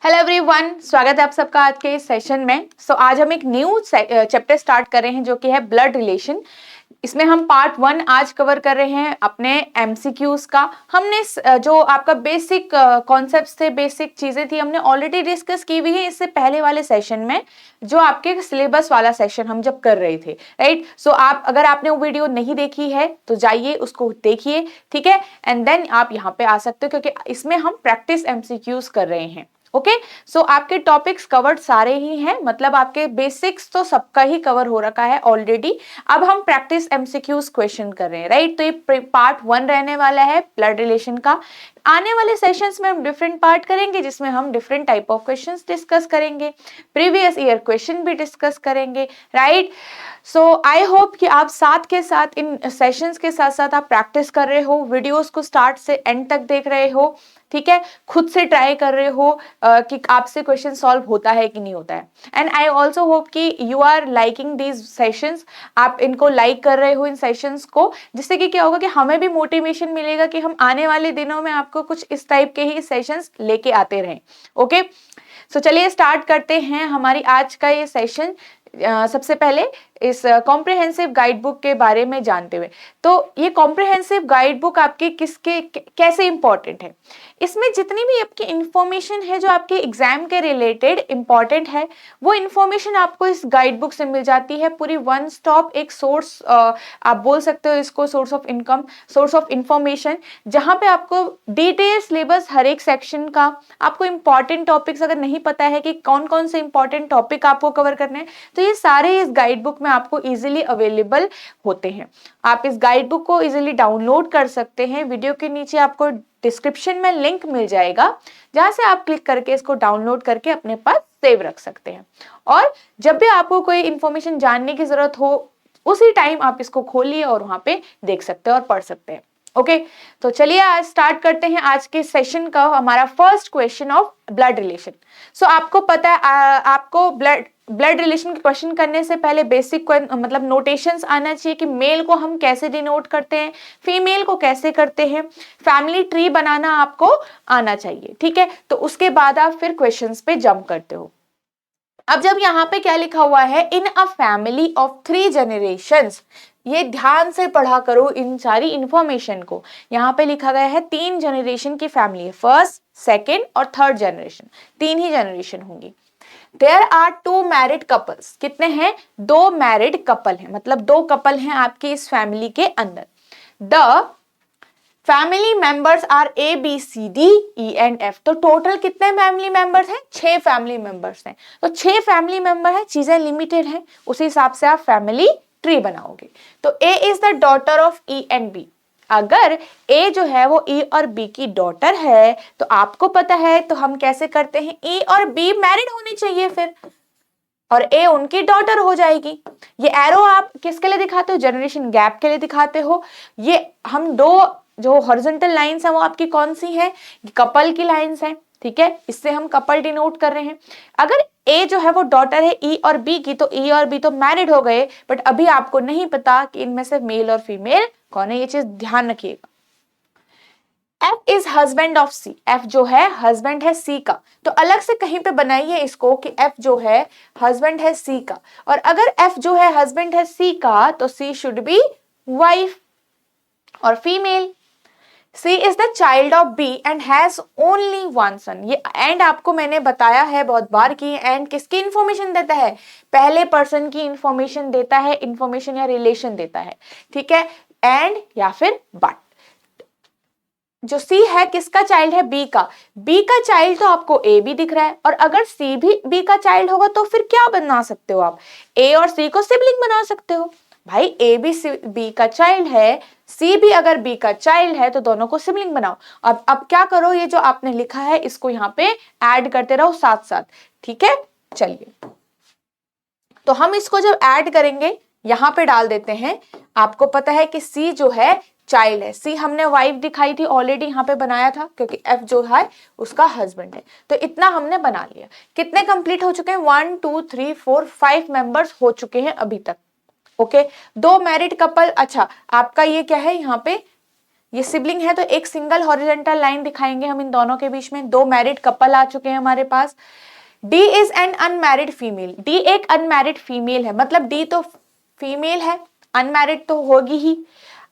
Hello everyone, स्वागत है आप सबका आज के इस सेशन में। आज हम एक न्यू चैप्टर स्टार्ट कर रहे हैं जो कि है ब्लड रिलेशन। इसमें हम पार्ट 1 आज कवर कर रहे हैं अपने एमसीक्यूज का। हमने जो आपका बेसिक कॉन्सेप्ट्स थे, बेसिक चीजें थी, हमने ऑलरेडी डिस्कस की हुई है इससे पहले वाले सेशन में, जो आपके सिलेबस वाला सेशन हम जब कर रहे थे, राइट। आप अगर आपने वो वीडियो नहीं देखी है तो जाइए उसको देखिए, ठीक है, एंड देन आप यहाँ पे आ सकते हो क्योंकि इसमें हम प्रैक्टिस एमसीक्यूज कर रहे हैं। ओके, आपके टॉपिक्स कवर्ड सारे ही हैं, मतलब आपके बेसिक्स तो सबका ही कवर हो रखा है ऑलरेडी। अब हम प्रैक्टिस एमसीक्यूज क्वेश्चन कर रहे हैं, राइट। तो ये पार्ट 1 रहने वाला है ब्लड रिलेशन का। आने वाले सेशंस में हम डिफरेंट पार्ट करेंगे जिसमें हम different type of questions discuss करेंगे, प्रीवियस ईयर क्वेश्चन भी डिस्कस करेंगे, राइट। आई होप कि आप साथ के साथ इन सेशंस के साथ साथ आप प्रैक्टिस कर रहे हो, वीडियोस को स्टार्ट से एंड तक देख रहे हो, ठीक है, खुद से ट्राई कर रहे हो कि आपसे क्वेश्चन सॉल्व होता है कि नहीं होता है। एंड आई ऑल्सो होप कि you are liking these sessions, आप इनको लाइक कर रहे हो इन सेशंस को, जिससे कि क्या होगा कि हमें भी मोटिवेशन मिलेगा कि हम आने वाले दिनों में आपको कुछ इस टाइप के ही सेशंस लेके आते रहें। ओके, चलिए स्टार्ट करते हैं हमारी आज का ये सेशन। सबसे पहले इस कॉम्प्रिहेंसिव गाइड बुक के बारे में जानते हुए, तो ये कॉम्प्रिहेंसिव गाइड बुक आपके किसके कैसे इंपॉर्टेंट है, इसमें जितनी भी आपकी इंफॉर्मेशन है जो आपके एग्जाम के रिलेटेड इंपॉर्टेंट है, वो इंफॉर्मेशन आपको इस गाइड बुक से मिल जाती है। पूरी वन स्टॉप एक सोर्स, आप बोल सकते हो इसको source of income, source of information, जहां पे आपको डिटेल सिलेबस हर एक सेक्शन का, आपको इंपॉर्टेंट टॉपिक्स अगर नहीं पता है कि कौन कौन से इंपॉर्टेंट टॉपिक आपको कवर करने हैं, तो ये सारे इस गाइड बुक में आपको इजीली अवेलेबल होते हैं। आप इस गाइड बुक को इजीली डाउनलोड कर सकते हैं। वीडियो के नीचे आपको डिस्क्रिप्शन में लिंक मिल जाएगा, जहां से आप क्लिक करके इसको डाउनलोड करके अपने पास सेव रख सकते हैं, और जब भी आपको कोई इंफॉर्मेशन जानने की जरूरत हो उसी टाइम आप इसको खोलिए और वहां पे देख सकते हैं और पढ़ सकते हैं। ओके, तो चलिए आज स्टार्ट करते हैं आज के सेशन का। हमारा first question of blood relation. आपको पता है आपको ब्लड रिलेशन के क्वेश्चन करने से पहले बेसिक मतलब नोटेशंस आना चाहिए कि मेल को हम कैसे डिनोट करते हैं, फीमेल को कैसे करते हैं, फैमिली ट्री बनाना आपको आना चाहिए, ठीक है। तो उसके बाद आप फिर क्वेश्चंस पे जंप करते हो। अब जब यहाँ पे क्या लिखा हुआ है, इन अ फैमिली ऑफ 3 जनरेशंस, ये ध्यान से पढ़ा करो इन सारी इंफॉर्मेशन को। यहाँ पे लिखा गया है 3 जनरेशन की फैमिली है, फर्स्ट, सेकेंड और थर्ड जनरेशन, 3 ही जनरेशन होंगी। देयर आर 2 मैरिड कपल्स, कितने हैं? 2 मैरिड कपल हैं, मतलब 2 कपल हैं आपके इस फैमिली के अंदर। The family members are A B C D E and F, तो टोटल कितने फैमिली मेंबर्स हैं? 6 फैमिली मेंबर्स हैं। तो 6 फैमिली मेंबर है, चीजें लिमिटेड हैं, उसी हिसाब से आप फैमिली ट्री बनाओगे। तो A is the daughter of E and B. अगर ए जो है वो ई और बी की डॉटर है, तो आपको पता है तो हम कैसे करते हैं, ई और बी मैरिड होने चाहिए फिर, और ए उनकी डॉटर हो जाएगी। ये एरो आप किसके लिए दिखाते हो? जनरेशन गैप के लिए दिखाते हो। ये हम 2 जो हॉरिजॉन्टल लाइंस हैं वो आपकी कौन सी है? कपल की लाइंस हैं, ठीक है, इससे हम कपल डिनोट कर रहे हैं। अगर ए जो है वो डॉटर है ई और बी की, तो ई और बी तो मैरिड हो गए, बट अभी आपको नहीं पता कि इनमें से मेल और फीमेल कौन है, ये चीज ध्यान रखिएगा। F is husband of C, F जो है हस्बैंड है सी का, तो अलग से कहीं पे बनाइए इसको कि एफ जो है हस्बैंड है सी का, और अगर एफ जो है हस्बैंड है सी का, तो सी शुड बी वाइफ और female. C is the child of B and has only one son। ये एंड आपको मैंने बताया है बहुत बार कि एंड किसकी इंफॉर्मेशन देता है? पहले पर्सन की इंफॉर्मेशन देता है, इंफॉर्मेशन या रिलेशन देता है, ठीक है, एंड या फिर बट। जो C है किसका चाइल्ड है? B का। B का चाइल्ड तो आपको A भी दिख रहा है, और अगर C भी B का चाइल्ड होगा तो फिर क्या बना सकते हो आप? A और C को सिबलिंग बना सकते हो। भाई ए भी बी का चाइल्ड है, सी भी अगर बी का चाइल्ड है, तो दोनों को सिबलिंग बनाओ। अब क्या करो, ये जो आपने लिखा है इसको यहाँ पे ऐड करते रहो साथ साथ, ठीक है। चलिए, तो हम इसको जब ऐड करेंगे यहाँ पे डाल देते हैं। आपको पता है कि सी जो है चाइल्ड है, सी हमने वाइफ दिखाई थी ऑलरेडी, यहाँ पे बनाया था क्योंकि एफ जो है उसका हस्बैंड है। तो इतना हमने बना लिया। कितने कंप्लीट हो चुके हैं? 1 2 3 4 5 मेंबर्स हो चुके हैं अभी तक। Okay, 2 married couple. अच्छा, आपका ये क्या है यहाँ पे? ये सिबलिंग है तो एक सिंगल हॉरिजॉन्टल लाइन दिखाएंगे हम इन दोनों के बीच में। दो मैरिड कपल आ चुके हैं हमारे पास। D is an unmarried female, D एक अनमैरिड फीमेल है, मतलब डी तो फीमेल है, अनमैरिड तो होगी ही।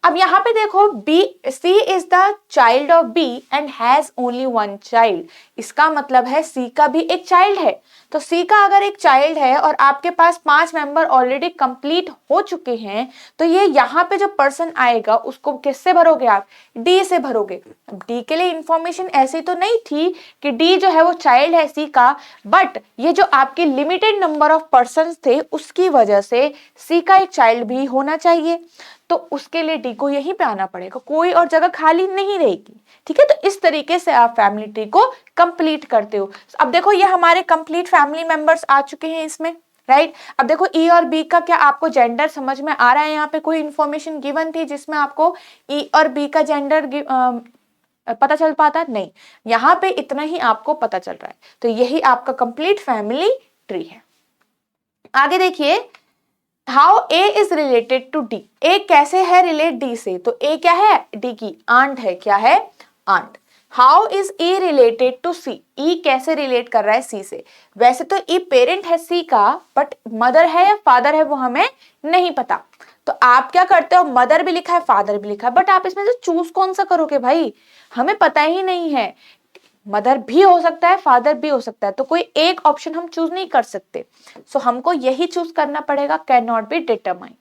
अब यहाँ पे देखो B, C is the child of B and has only one child, इसका मतलब है सी का भी एक चाइल्ड है। तो सी का अगर एक चाइल्ड है और आपके पास 5 मेंबर ऑलरेडी कंप्लीट हो चुके हैं, तो ये यहाँ पे जो पर्सन आएगा उसको किससे भरोगे आप, डी से भरोगे। डी के लिए इंफॉर्मेशन ऐसी तो नहीं थी कि डी जो है वो चाइल्ड है सी का, बट ये जो आपके लिमिटेड नंबर ऑफ पर्सन थे उसकी वजह से सी का एक चाइल्ड भी होना चाहिए, तो उसके लिए डी को यहीं पे आना पड़ेगा, कोई और जगह खाली नहीं रहेगी। ठीक है, तो इस तरीके से आप फैमिली ट्री को कंप्लीट करते हो। अब देखो ये हमारे कंप्लीट फैमिली मेंबर्स आ चुके हैं इसमें, राइट। अब देखो ई और बी का क्या आपको जेंडर समझ में आ रहा है? यहाँ पे कोई इंफॉर्मेशन गिवन थी जिसमें आपको ई और बी का जेंडर पता चल पाता? नहीं, यहाँ पे इतना ही आपको पता चल रहा है। तो यही आपका कंप्लीट फैमिली ट्री है। आगे देखिए, how A is related to D, A कैसे है रिलेट डी से? तो ए क्या है, डी की आंट है। क्या है? Aunt. How is E related to C, E कैसे रिलेट कर रहा है सी से? वैसे तो ई पेरेंट है सी का, बट मदर है या फादर है वो हमें नहीं पता। तो आप क्या करते हो, मदर भी लिखा है फादर भी लिखा है, बट आप इसमें से चूज कौन सा करोगे भाई, हमें पता ही नहीं है। मदर भी हो सकता है, फादर भी हो सकता है, तो कोई एक ऑप्शन हम चूज नहीं कर सकते। सो हमको यही चूज करना पड़ेगा, कैन नॉट बी डिटरमाइन।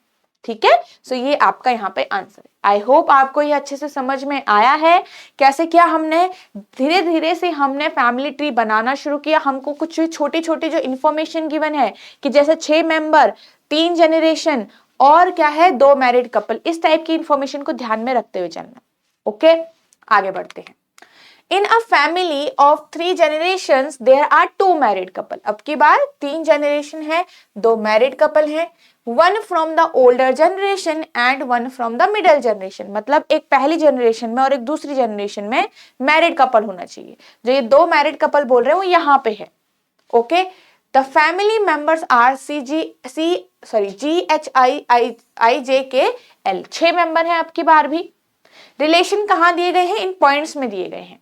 ठीक है, सो ये आपका यहाँ पे आंसर है। आई होप आपको ये अच्छे से समझ में आया है कैसे क्या हमने धीरे धीरे से हमने फैमिली ट्री बनाना शुरू किया। हमको कुछ छोटी छोटी जो इन्फॉर्मेशन गिवन है कि जैसे 6 मेंबर, 3 जनरेशन और क्या है 2 मैरिड कपल, इस टाइप की इंफॉर्मेशन को ध्यान में रखते हुए चलना। ओके, आगे बढ़ते हैं। In a family of 3 generations, there are 2 married couple. अब की बार 3 जनरेशन है, 2 मैरिड कपल हैं, one from the older generation and one from the middle generation. मतलब एक पहली जनरेशन में और एक दूसरी जनरेशन में मैरिड कपल होना चाहिए। जो ये 2 मैरिड कपल बोल रहे हैं वो यहाँ पे है। Okay, the family members are GHIJKL, 6 member हैं अब की बार भी। रिलेशन कहाँ दिए गए हैं, इन पॉइंट्स में दिए गए हैं।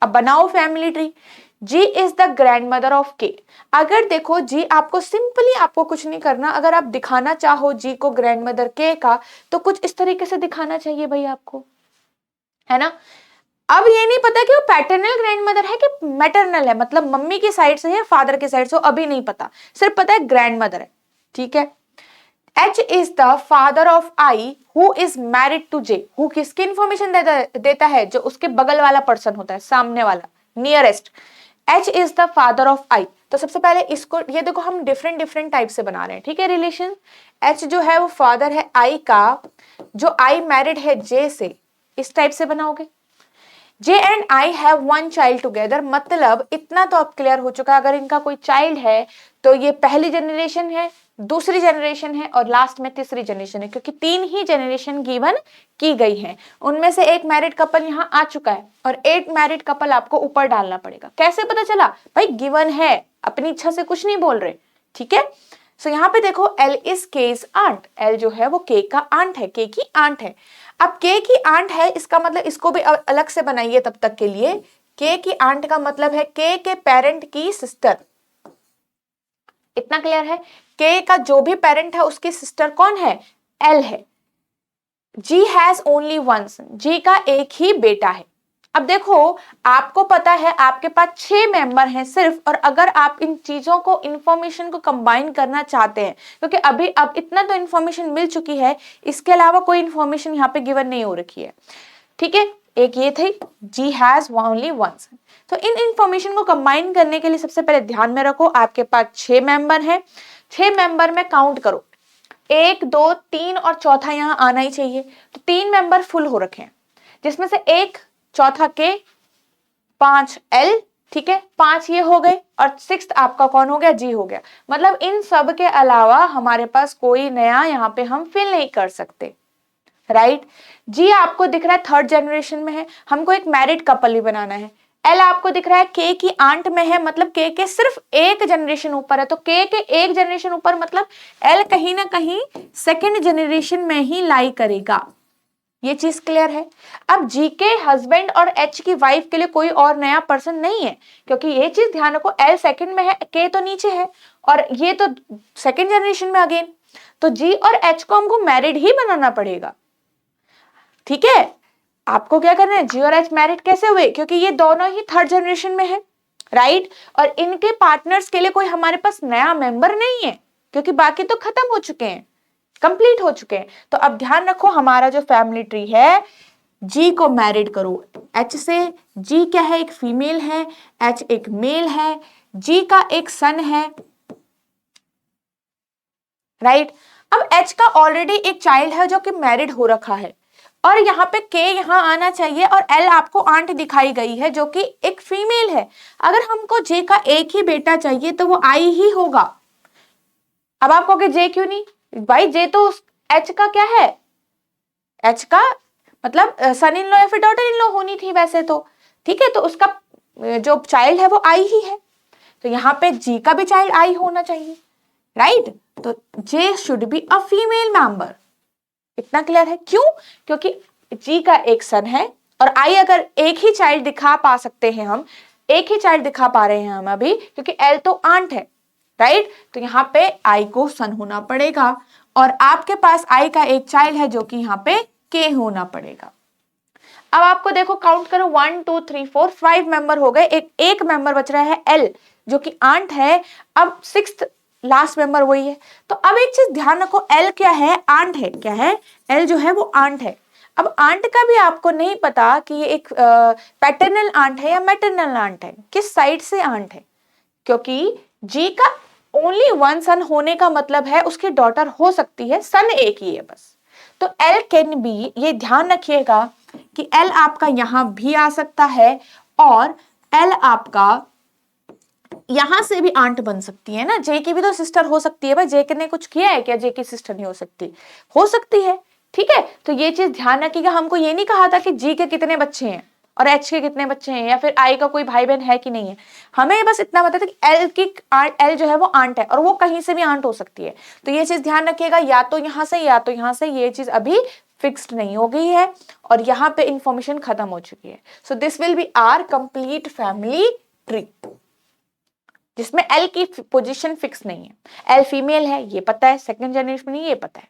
अब बनाओ family tree. G is the grandmother of K. अगर देखो जी आपको सिंपली आपको कुछ नहीं करना, अगर आप दिखाना चाहो जी को ग्रैंड मदर के का, तो कुछ इस तरीके से दिखाना चाहिए भाई आपको, है ना। अब ये नहीं पता कि वो पैटर्नल ग्रैंड मदर है कि मैटरनल है, मतलब मम्मी की साइड से या फादर के साइड से, अभी नहीं पता, सिर्फ पता है ग्रैंड मदर है। ठीक है। H is the father of I who is married to J. Who किसकी इंफॉर्मेशन देता है? जो उसके बगल वाला पर्सन होता है, सामने वाला, nearest. H is the father of I. तो सबसे पहले इसको, ये देखो हम डिफरेंट टाइप से बना रहे हैं। ठीक है, रिलेशन। H जो है वो फादर है I का, जो I मैरिड है J से, इस टाइप से बनाओगे। J and I have one child together, मतलब इतना तो अब क्लियर हो चुका है, अगर इनका कोई चाइल्ड है तो ये पहली जनरेशन है, दूसरी जनरेशन है और लास्ट में तीसरी जनरेशन है, क्योंकि 3 ही जनरेशन गिवन की गई है। उनमें से एक मैरिड कपल यहाँ आ चुका है और 8 मैरिड कपल आपको ऊपर डालना पड़ेगा। कैसे पता चला भाई, गिवन है, अपनी इच्छा से कुछ नहीं बोल रहे। ठीक है, सो यहाँ पे देखो L is K's aunt, L जो है वो के का आंट है, के की आंट है। अब के की आंट है, इसका मतलब इसको भी अलग से बनाइए तब तक के लिए। के की आंट का मतलब है के पेरेंट की सिस्टर। इतना क्लियर है? के का जो भी पेरेंट है उसकी सिस्टर कौन है? एल है। जी हैज ओनली वन सन, जी का एक ही बेटा है। अब देखो आपको पता है आपके पास 6 मेंबर हैं सिर्फ, और अगर आप इन चीजों को इंफॉर्मेशन को कंबाइन करना चाहते हैं, क्योंकि अभी अब इतना तो इंफॉर्मेशन मिल चुकी है, इसके अलावा कोई इंफॉर्मेशन यहाँ पे गिवन नहीं हो रखी है। ठीक है, एक ये थी जी हैज ओनली वन सन। तो इन इंफॉर्मेशन को कंबाइन करने के लिए सबसे पहले ध्यान में रखो आपके पास 6 मेंबर हैं, 6 मेंबर में काउंट करो, 1 2 3 और चौथा यहाँ आना ही चाहिए। तो 3 मेंबर फुल हो रखे हैं, जिसमें से एक चौथा के, 5 एल, ठीक है, 5 ये हो गए और 6th आपका कौन हो गया? जी हो गया। मतलब इन सब के अलावा हमारे पास कोई नया यहाँ पे हम फिल नहीं कर सकते, राइट। जी आपको दिख रहा है 3rd जनरेशन में है, हमको एक मैरिड कपल ही बनाना है। एल आपको दिख रहा है के की आंट में है, मतलब के सिर्फ एक जनरेशन ऊपर है, तो के एक जनरेशन ऊपर, मतलब एल कहीं ना कहीं 2nd जनरेशन में ही लाई करेगा। ये चीज क्लियर है। अब जी के हस्बैंड और एच की वाइफ के लिए कोई और नया पर्सन नहीं है, क्योंकि ये चीज ध्यान रखो, एल सेकंड में है, के तो नीचे है, और ये तो सेकंड जनरेशन में अगेन, तो जी और एच को हमको मैरिड ही बनाना पड़ेगा। ठीक है, आपको क्या करना है, जी और एच मैरिड कैसे हुए, क्योंकि ये दोनों ही थर्ड जनरेशन में है, राइट। और इनके पार्टनर्स के लिए कोई हमारे पास नया मेंबर नहीं है, क्योंकि बाकी तो खत्म हो चुके हैं, कंप्लीट हो चुके हैं। तो अब ध्यान रखो, हमारा जो फैमिली ट्री है, जी को मैरिड करो एच से। जी क्या है, एक फीमेल है, एच एक मेल है, जी का एक सन है, राइट। अब एच का ऑलरेडी एक चाइल्ड है जो कि मैरिड हो रखा है, और यहाँ पे के यहाँ आना चाहिए, और एल आपको आंट दिखाई गई है जो कि एक फीमेल है। अगर हमको जे का एक ही बेटा चाहिए तो वो आई ही होगा। अब आप कहोगे जे क्यों नहीं, भाई जे तो एच का क्या है, एच का मतलब सन इन लॉ या फिर डॉटर इन लॉ होनी थी वैसे तो, ठीक है, तो उसका जो चाइल्ड है वो आई ही है, तो यहाँ पे जी का भी चाइल्ड आई होना चाहिए, राइट। तो J should be a female member. इतना क्लियर है, क्यों, क्योंकि जी का एक सन है, और आई अगर एक ही चाइल्ड दिखा पा सकते हैं हम, एक ही चाइल्ड दिखा पा रहे हैं हम अभी, क्योंकि एल तो आंट है, राइट। तो यहाँ पे आई को सन होना पड़ेगा, और आपके पास आई का एक चाइल्ड है जो कि यहाँ पे के होना पड़ेगा। अब आपको देखो, काउंट करो, 1 2 3 4 5 मेंबर हो गए, एक मेंबर बच रहा है एल जो कि आंट है। अब सिक्स्थ लास्ट मेंबर वही है। तो अब एक चीज ध्यान रखो, एल क्या है, आंट है, क्या है, एल जो है वो आंट है। अब आंट का भी आपको नहीं पता कि ये एक पैटर्नल आंट है या मैटरनल आंट है, किस साइड से आंट है, क्योंकि जी का ओनली वन सन होने का मतलब है उसकी डॉटर हो सकती है, सन एक ही है बस। तो एल कैन बी, ये ध्यान रखिएगा कि एल आपका यहां भी आ सकता है, और एल आपका यहां से भी आंट बन सकती है ना, जे की भी तो सिस्टर हो सकती है भाई, जे ने कुछ किया है क्या, जे की सिस्टर नहीं हो सकती है, ठीक है। तो ये चीज ध्यान रखिएगा, हमको ये नहीं कहा था कि जी के कितने बच्चे हैं और एच के कितने बच्चे हैं, या फिर आई का कोई भाई बहन है कि नहीं है, हमें बस इतना पता था कि एल जो है वो आंट है, और वो कहीं से भी आंट हो सकती है। तो ये चीज ध्यान रखिएगा, या तो यहां से या तो यहां से, ये चीज अभी फिक्स्ड नहीं हो गई है, और यहाँ पे इंफॉर्मेशन खत्म हो चुकी है। So this will be our complete family tree, जिसमें एल की पोजीशन फिक्स नहीं है। एल फीमेल है ये पता है, सेकंड जनरेशन में ये पता है,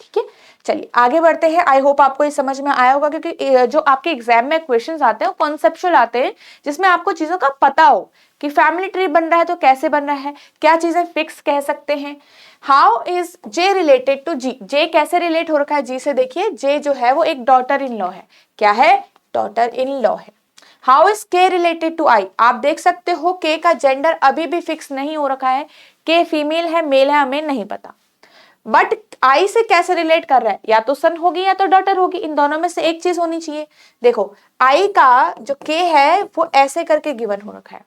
ठीक है। चलिए आगे बढ़ते हैं। आई होप आपको ये समझ में आया होगा, क्योंकि जो आपके एग्जाम में क्वेश्चंस आते हैं कॉन्सेप्चुअल आते हैं, जिसमें आपको चीजों का पता हो कि फैमिली ट्री बन रहा है तो कैसे बन रहा है, क्या चीजें फिक्स कह सकते हैं। How is J related to G, J कैसे रिलेट हो रखा है जी से, देखिए जे जो है वो एक डॉटर इन लॉ है, क्या है, डॉटर इन लॉ है। हाउ इज के रिलेटेड टू आई, आप देख सकते हो के का जेंडर अभी भी फिक्स नहीं हो रखा है, के फीमेल है मेल है हमें नहीं पता, बट आई से कैसे रिलेट कर रहा है, या तो सन होगी या तो डॉटर होगी, इन दोनों में से एक चीज होनी चाहिए। देखो आई का जो के है वो ऐसे करके गिवन हो रखा है,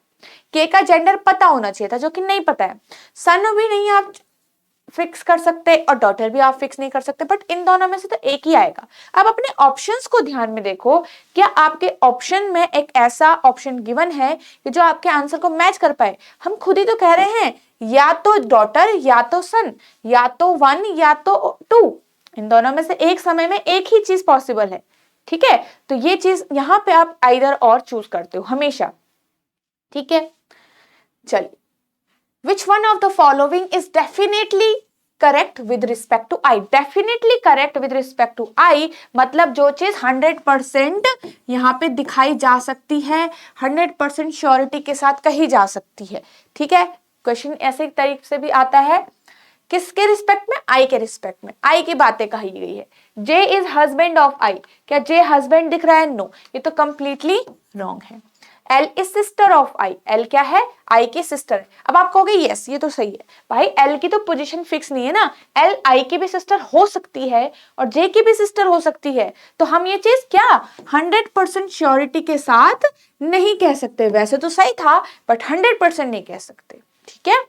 के का जेंडर पता होना चाहिए था जो कि नहीं पता है, सन भी नहीं आप फिक्स कर सकते और डॉटर भी आप फिक्स नहीं कर सकते, बट इन दोनों में से तो एक ही आएगा। अब अपने ऑप्शंस को ध्यान में देखो, क्या आपके ऑप्शन में एक ऐसा ऑप्शन गिवन है कि जो आपके आंसर को मैच कर पाए। हम खुद ही तो कह रहे हैं या तो डॉटर या तो सन, या तो 1 या तो 2, इन दोनों में से एक समय में एक ही चीज पॉसिबल है, ठीक है। तो ये चीज यहां पे आप आइदर और चूज करते हो हमेशा, ठीक है। चलिए, which one of the following is definitely correct with respect to I, definitely correct with respect to I मतलब जो चीज 100% यहाँ पे दिखाई जा सकती है, 100% श्योरिटी के साथ कही जा सकती है, ठीक है। क्वेश्चन ऐसे तरीके से भी आता है, किसके रिस्पेक्ट में, आई के रिस्पेक्ट में, आई की बातें कही गई है। जे इज हस्बैंड ऑफ आई, क्या जे हस्बैंड दिख रहा है, नो, ये तो कंप्लीटली रॉन्ग है। L is sister of I, L क्या है, आई की सिस्टर है। अब आप कहोगे यस ये तो सही है भाई, एल की तो पोजीशन फिक्स नहीं है ना, एल आई की भी सिस्टर हो सकती है और जे की भी सिस्टर हो सकती है, तो हम ये चीज क्या 100% श्योरिटी के साथ नहीं कह सकते। वैसे तो सही था बट 100% नहीं कह सकते, ठीक है।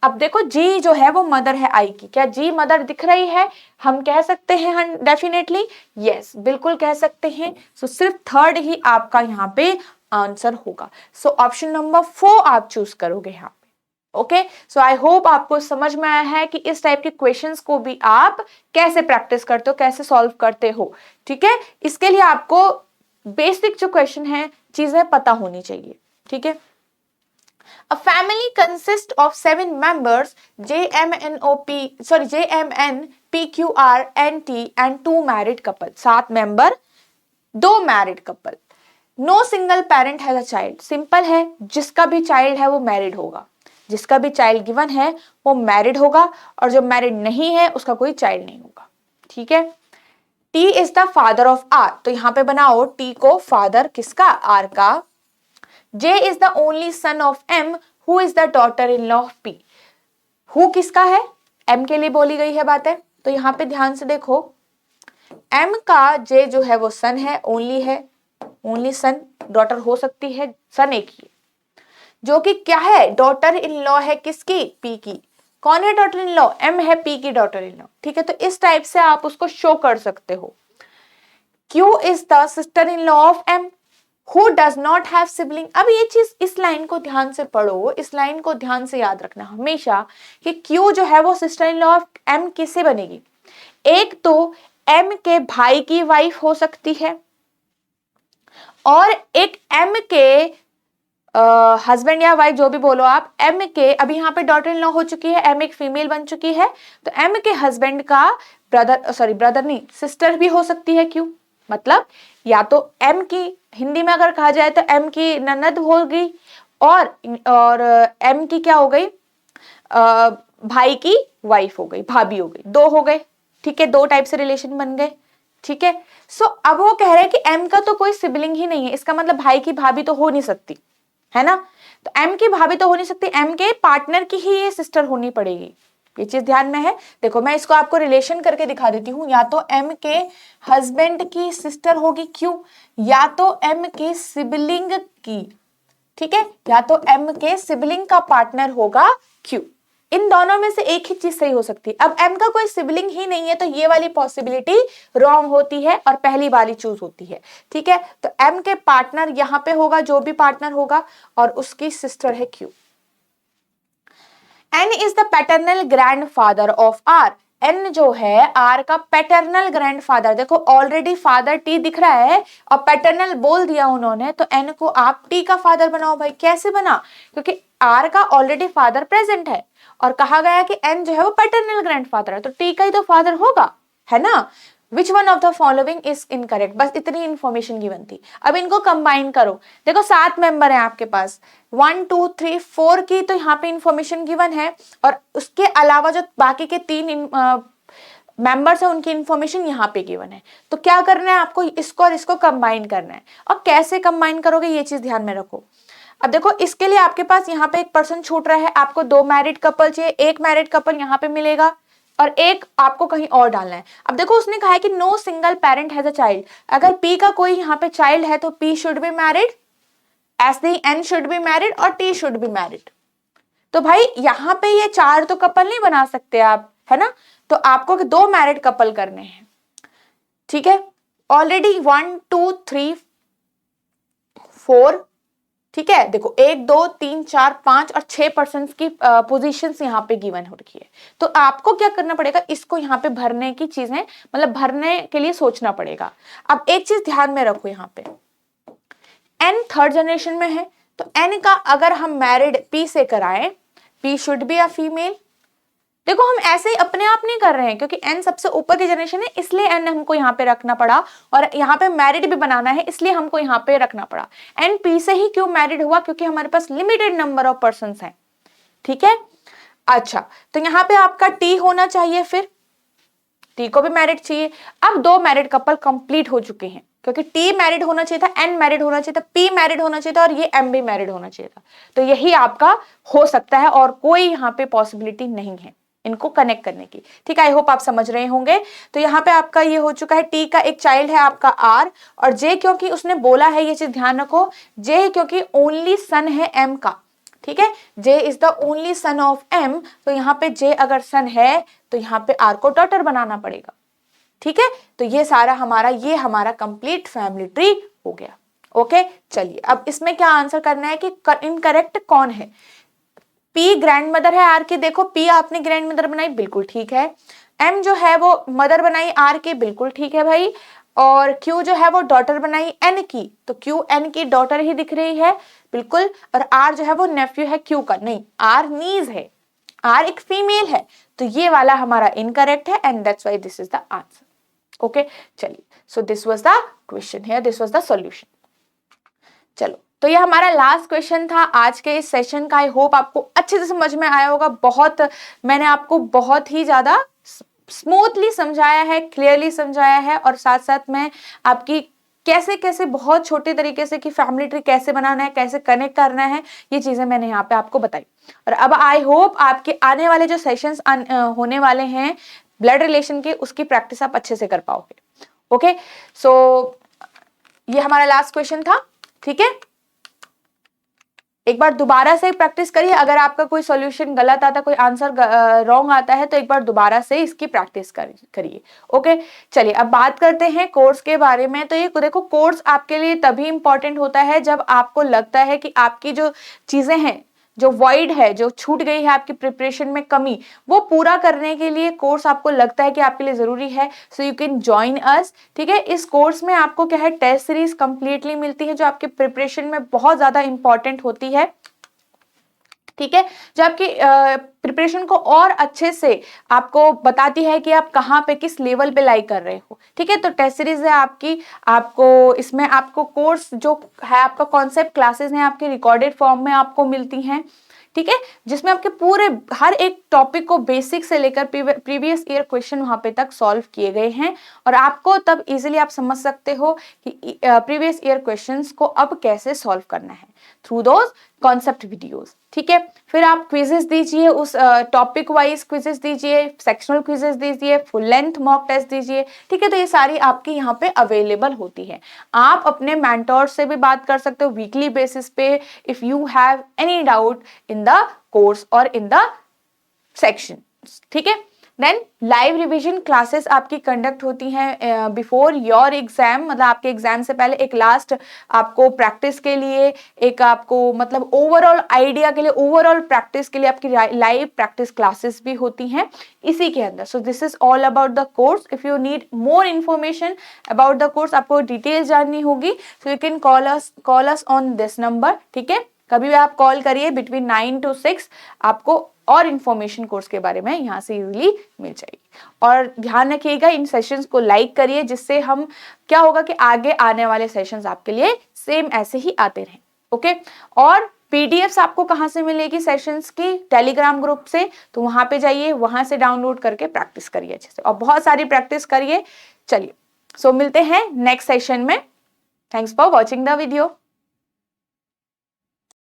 अब देखो जी जो है वो मदर है आई की, क्या जी मदर दिख रही है, हम कह सकते हैं डेफिनेटली यस, बिल्कुल कह सकते हैं। सो सिर्फ थर्ड ही आपका यहाँ पे आंसर होगा। सो ऑप्शन नंबर 4 आप चूज करोगे यहाँ पे, ओके, सो आई होप आपको समझ में आया है कि इस टाइप के क्वेश्चंस को भी आप कैसे प्रैक्टिस करते हो, कैसे सॉल्व करते हो। ठीक है, इसके लिए आपको बेसिक जो क्वेश्चन है चीजें पता होनी चाहिए। ठीक है, A family consists of 7 members JMN, PQR, NT and 2 married couple. 7 member, 2 married couple. No single parent has a child. Simple है, जिसका भी child है वो married होगा, जिसका भी child given है वो married होगा, और जो married नहीं है उसका कोई child नहीं होगा। ठीक है, T is the father of R, तो यहां पे बनाओ T को father किसका, R का। J is the only son of M who is the daughter-in-law of P. Who किसका है, M के लिए बोली गई है बातें, तो यहाँ पे ध्यान से देखो, M का J जो है वो son है, only है, only son, daughter हो सकती है, son एक ही, जो कि क्या है, डॉटर इन लॉ है किसकी, P की। कौन है डॉटर इन लॉ, M है P की डॉटर इन लॉ। ठीक है, तो इस टाइप से आप उसको शो कर सकते हो। Q is the sister in law of M who does not have sibling। अब ये चीज, इस लाइन को ध्यान से पढ़ो, इस लाइन को ध्यान से याद रखना हमेशा कि Q जो है वो sister in law of M किससे बनेगी, एक तो M के भाई की वाइफ हो सकती है, और एक M के हस्बैंड या वाइफ जो भी बोलो आप, M के, अभी यहाँ पे डॉटर इन लॉ हो चुकी है, M एक फीमेल बन चुकी है, तो M के हस्बैंड का ब्रदर नहीं, सिस्टर भी हो सकती है Q। मतलब या तो M की, हिंदी में अगर कहा जाए तो M की ननद हो गई, और M की क्या हो गई, भाई की वाइफ हो गई, भाभी हो गई, दो हो गए। ठीक है, दो टाइप से रिलेशन बन गए। ठीक है, सो अब वो कह रहे हैं कि M का तो कोई सिबलिंग ही नहीं है, इसका मतलब भाई की भाभी तो हो नहीं सकती है ना, तो M की भाभी तो हो नहीं सकती, M के पार्टनर की ही ये सिस्टर होनी पड़ेगी। ये चीज ध्यान में है। देखो मैं इसको आपको रिलेशन करके दिखा देती हूँ, या तो M के हस्बैंड की सिस्टर होगी Q, या तो M के सिबलिंग की, ठीक है, या तो M के सिबलिंग का पार्टनर होगा Q। इन दोनों में से एक ही चीज सही हो सकती है। अब M का कोई सिबलिंग ही नहीं है तो ये वाली पॉसिबिलिटी रॉन्ग होती है और पहली वाली चूज होती है। ठीक है, तो M के पार्टनर यहां पे होगा, जो भी पार्टनर होगा, और उसकी सिस्टर है Q। N is the paternal grandfather of R। N जो है R का पैटर्नल ग्रैंडफादर, देखो ऑलरेडी फादर T दिख रहा है और पैटर्नल बोल दिया उन्होंने, तो N को आप T का फादर बनाओ भाई। कैसे बना, क्योंकि R का ऑलरेडी फादर प्रेजेंट है और कहा गया कि N जो है वो पैटर्नल ग्रैंडफादर है, तो T का ही तो फादर होगा, है ना। Which one of the following is incorrect? बस इतनी इंफॉर्मेशन गिवन थी। अब इनको कंबाइन करो, देखो 7 मेंबर हैं आपके पास, 1 2 3 4 की तो यहाँ पे इंफॉर्मेशन गिवन है, और उसके अलावा जो बाकी के 3 मेंबर्स हैं उनकी इंफॉर्मेशन यहाँ पे गिवन है। तो क्या करना है आपको, इसको और इसको कंबाइन करना है, और कैसे कंबाइन करोगे ये चीज ध्यान में रखो। अब देखो इसके लिए आपके पास यहाँ पे एक पर्सन छूट रहा है, आपको 2 मैरिड कपल चाहिए, एक मैरिड कपल यहाँ पे मिलेगा और एक आपको कहीं और डालना है। अब देखो उसने कहा है कि no single parent has a child, अगर P का कोई यहाँ पे चाइल्ड है तो P should be married, S the N should be married और T शुड बी मैरिड। तो भाई यहाँ पे ये 4 तो कपल नहीं बना सकते आप, है ना, तो आपको 2 मैरिड कपल करने हैं। ठीक है, ऑलरेडी 1 2 3 4, ठीक है, देखो 1 2 3 4 5 और 6 पर्सन की पोजीशंस यहाँ पे गिवन हो रखी है, तो आपको क्या करना पड़ेगा, इसको यहाँ पे भरने की चीजें, मतलब भरने के लिए सोचना पड़ेगा। अब एक चीज ध्यान में रखो, यहाँ पे N थर्ड जनरेशन में है, तो N का अगर हम मैरिड P से कराएं, P should be a female. देखो हम ऐसे ही अपने आप नहीं कर रहे हैं, क्योंकि N सबसे ऊपर की जनरेशन है इसलिए N हमको यहाँ पे रखना पड़ा, और यहाँ पे मैरिड भी बनाना है इसलिए हमको यहाँ पे रखना पड़ा। N P से ही क्यों मैरिड हुआ, क्योंकि हमारे पास लिमिटेड नंबर ऑफ पर्संस हैं। ठीक है, अच्छा तो यहाँ पे आपका T होना चाहिए, फिर T को भी मैरिड चाहिए। अब 2 मैरिड कपल कंप्लीट हो चुके हैं, क्योंकि T मैरिड होना चाहिए था, N मैरिड होना चाहिए था, P मैरिड होना चाहिए था, और ये M भी मैरिड होना चाहिए था। तो यही आपका हो सकता है और कोई यहाँ पे पॉसिबिलिटी नहीं है इनको कनेक्ट करने की। ठीक है, आई होप आप समझ रहे होंगे। तो यहाँ पे आपका ये हो चुका है, T का एक चाइल्ड है आपका R, और J क्योंकि उसने बोला है, ये चीज ध्यान रखो, J क्योंकि ओनली सन है M का। ठीक है, J is the only son of M, तो यहाँ पे J अगर सन है तो यहाँ पे R को डॉटर बनाना पड़ेगा। ठीक है, तो ये सारा हमारा कंप्लीट फैमिली ट्री हो गया। ओके, चलिए अब इसमें क्या आंसर करना है कि इनकरेक्ट कौन है। P ग्रैंड मदर है R की, देखो P आपने ग्रैंड मदर बनाई, बिल्कुल ठीक है। M जो है वो मदर बनाई R की, बिल्कुल ठीक है भाई। और Q जो है वो डॉटर बनाई N की, तो Q N की डॉटर ही दिख रही है, बिल्कुल। और R जो है वो नेफ्यू है Q का, नहीं R नीज है, R एक फीमेल है, तो ये वाला हमारा इनकरेक्ट है and that's why this is the answer. Okay, चलिए, so this was the question here, this was the solution. चलो, तो ये हमारा लास्ट क्वेश्चन था आज के इस सेशन का। आई होप आपको अच्छे से समझ में आया होगा। मैंने आपको बहुत ही ज्यादा स्मूथली समझाया है, क्लियरली समझाया है, और साथ साथ मैं आपकी कैसे कैसे बहुत छोटे तरीके से कि फैमिली ट्री कैसे बनाना है, कैसे कनेक्ट करना है, ये चीजें मैंने यहाँ पे आपको बताई। और अब आई होप आपके आने वाले जो सेशंस होने वाले हैं ब्लड रिलेशन के, उसकी प्रैक्टिस आप अच्छे से कर पाओगे। ओके, सो ये हमारा लास्ट क्वेश्चन था, ठीक है। एक बार दोबारा से प्रैक्टिस करिए, अगर आपका कोई सॉल्यूशन गलत आता, कोई आंसर रॉन्ग आता है, तो एक बार दोबारा से इसकी प्रैक्टिस करिए। ओके, चलिए अब बात करते हैं कोर्स के बारे में। तो ये देखो, कोर्स आपके लिए तभी इंपॉर्टेंट होता है जब आपको लगता है कि आपकी जो चीजें हैं, जो वॉइड है, जो छूट गई है आपकी प्रिपरेशन में कमी, वो पूरा करने के लिए कोर्स आपको लगता है कि आपके लिए जरूरी है, so you can join us. ठीक है, इस कोर्स में आपको क्या है, टेस्ट सीरीज कंप्लीटली मिलती है जो आपके प्रिपरेशन में बहुत ज्यादा इंपॉर्टेंट होती है। ठीक है, जो आपकी प्रिपरेशन को और अच्छे से आपको बताती है कि आप कहाँ पे किस लेवल पे लाई कर रहे हो। ठीक है, तो टेस्ट सीरीज है आपकी, आपको इसमें आपको कोर्स जो है, आपका कॉन्सेप्ट क्लासेस हैं आपके रिकॉर्डेड फॉर्म में आपको मिलती हैं। ठीक है, जिसमें आपके पूरे हर एक टॉपिक को बेसिक से लेकर प्रीवियस ईयर क्वेश्चन वहां पे तक सॉल्व किए गए हैं, और आपको तब इजीली आप समझ सकते हो कि प्रीवियस ईयर क्वेश्चंस को अब कैसे सॉल्व करना है थ्रू दोज कॉन्सेप्ट वीडियोस। ठीक है, फिर आप क्विजेस दीजिए, उस टॉपिक वाइज क्विजेस दीजिए, सेक्शनल क्विजेस दीजिए, फुल लेंथ मॉक टेस्ट दीजिए। ठीक है, तो ये सारी आपकी यहाँ पे अवेलेबल होती है। आप अपने मेंटोर से भी बात कर सकते हो वीकली बेसिस पे, if you have any doubt in the course और इन द सेक्शन। ठीक है, देन लाइव रिवीजन क्लासेस आपकी कंडक्ट होती हैं बिफोर योर एग्जाम, मतलब आपके एग्जाम से पहले एक लास्ट आपको प्रैक्टिस के लिए, एक आपको मतलब ओवरऑल आइडिया के लिए, ओवरऑल प्रैक्टिस के लिए आपकी लाइव प्रैक्टिस क्लासेस भी होती हैं इसी के अंदर। So this is all about the course. If you need more information about the course, आपको डिटेल्स जाननी होगी, so you can call us on this number. ठीक है, कभी भी आप कॉल करिए बिटवीन 9 to 6, आपको और इन्फॉर्मेशन कोर्स के बारे में यहाँ से इजीली मिल जाएगी। और ध्यान रखिएगा, इन सेशंस को लाइक करिए, जिससे हम क्या होगा कि आगे आने वाले सेशंस आपके लिए सेम ऐसे ही आते रहें। ओके, और पीडीएफ्स आपको कहाँ से मिलेगी सेशंस की? टेलीग्राम ग्रुप से, तो वहां पे जाइए, वहां से डाउनलोड करके प्रैक्टिस करिए अच्छे से, और बहुत सारी प्रैक्टिस करिए। चलिए, सो मिलते हैं नेक्स्ट सेशन में। Thanks for watching the video.